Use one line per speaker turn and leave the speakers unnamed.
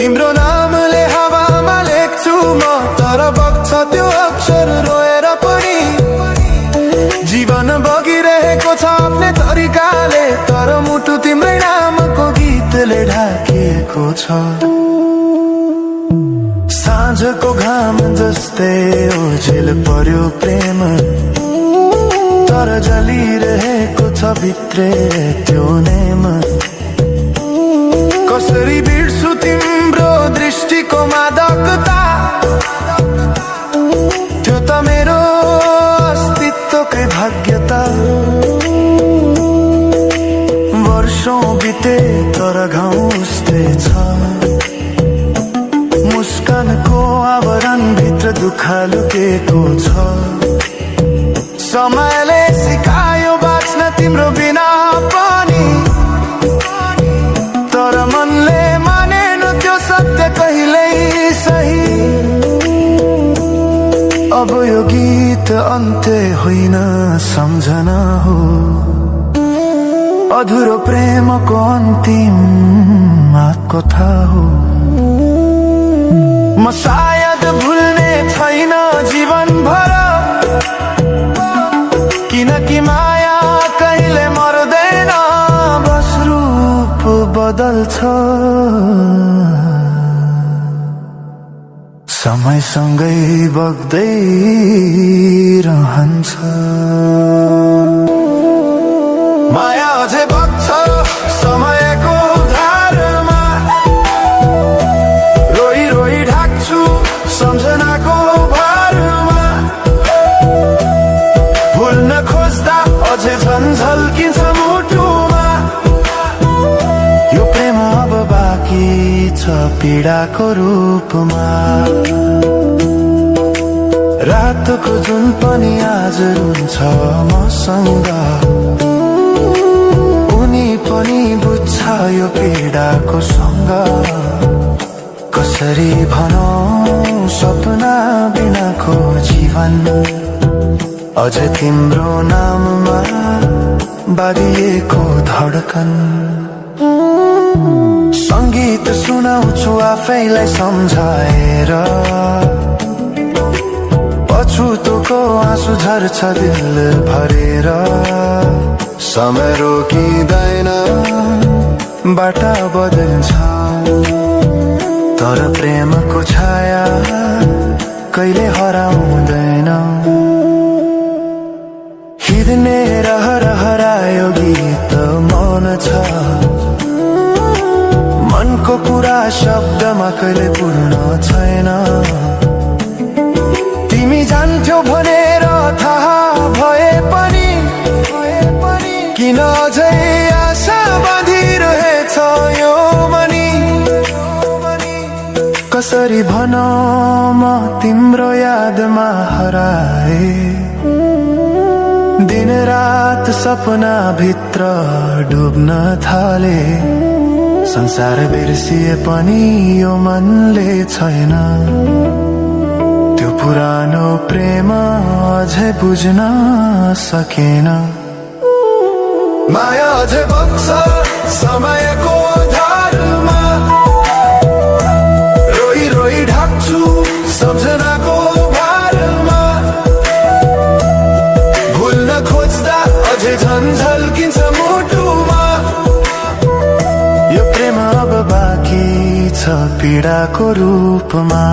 तिम्रो नामले हावामा लेख्छु म, तर बग्छ त्यो अक्षर रोएर पनि। जीवन बगिरहेको छ आफ्नै तरिकाले, तर मुटु तिम्रै नामको गीतले ढाकिएको छ। साँझको घाम जस्तै ओझेल पर्यो प्रेम, तर जलिरहेको छ भित्रै त्यो नेम। कसरी बिर्सु तिम्रो दृष्टिको मादकता, त्यो त मेरो अस्तित्वकै भाग्यता। वर्षौं बिते तर घाउ उस्तै छ, मुस्कानको आवरण भित्र दुःख लुकेको छ। समयले सिकायो बाँच्न तिम्रो बिना पनि, तर मनले मानेन त्यो सत्य कहिल्यै सही। अब यो गीत अन्त्य होइन सम्झना हो, अधुरो प्रेमको अन्तिम कथा हो। म सायद भुल्ने छैन जीवन भर, किनकि माया कहिले मर्दैन, बस रूप बदल्छ। समयसँगै बग्दै रहन्छ। माया अझै बग्छ समयको धारमा, रोई रोई ढाक्छु सम्झनाको भारमा। भुल्न खोज्दा अझै झल्किन्छ मुटुमा, यो प्रेम अब बाँकी छ पीडाको रूपमा। रातको जुन पनि आज रुन्छ मसँग, उनी पनि बुझ्छ यो पीडाको सँग। कसरी भनौं सपना बिनाको जीवन, अझ तिम्रो नाममा बाँधिएको धडकन। संगीत सुनाउँछु आफैलाई सम्झाएर, पछुतोको आँसु झर्छ दिल भरेर। समय रोकिँदैन बाटा बदल्छ, तर प्रेमको छाया कहिले हराउँदैन। हिँड्ने हरायो गीत मौन छ, मनको कुरा शब्दमा कहिले पूर्ण छैन। तिमी जान्थ्यौ भनेर थाहा भए पनि, किन अझै आशा बाँधिरहेछ यो मनी। कसरी भनौं म तिम्रो यादमा हराए, दिन रात सपना भित्र डुब्न थाले। संसार बिर्सिए पनि यो मनले छैन, त्यो पुरानो प्रेम अझै बुझ्न सकेन। माया अझै बग्छ समयको धारमा, रोई रोई ढाक्छु सम्झनाको भारमा। भुल्न खोज्दा अझै झल्किन्छ मुटुमा, यो प्रेम अब बाँकी छ पीडाको रूपमा।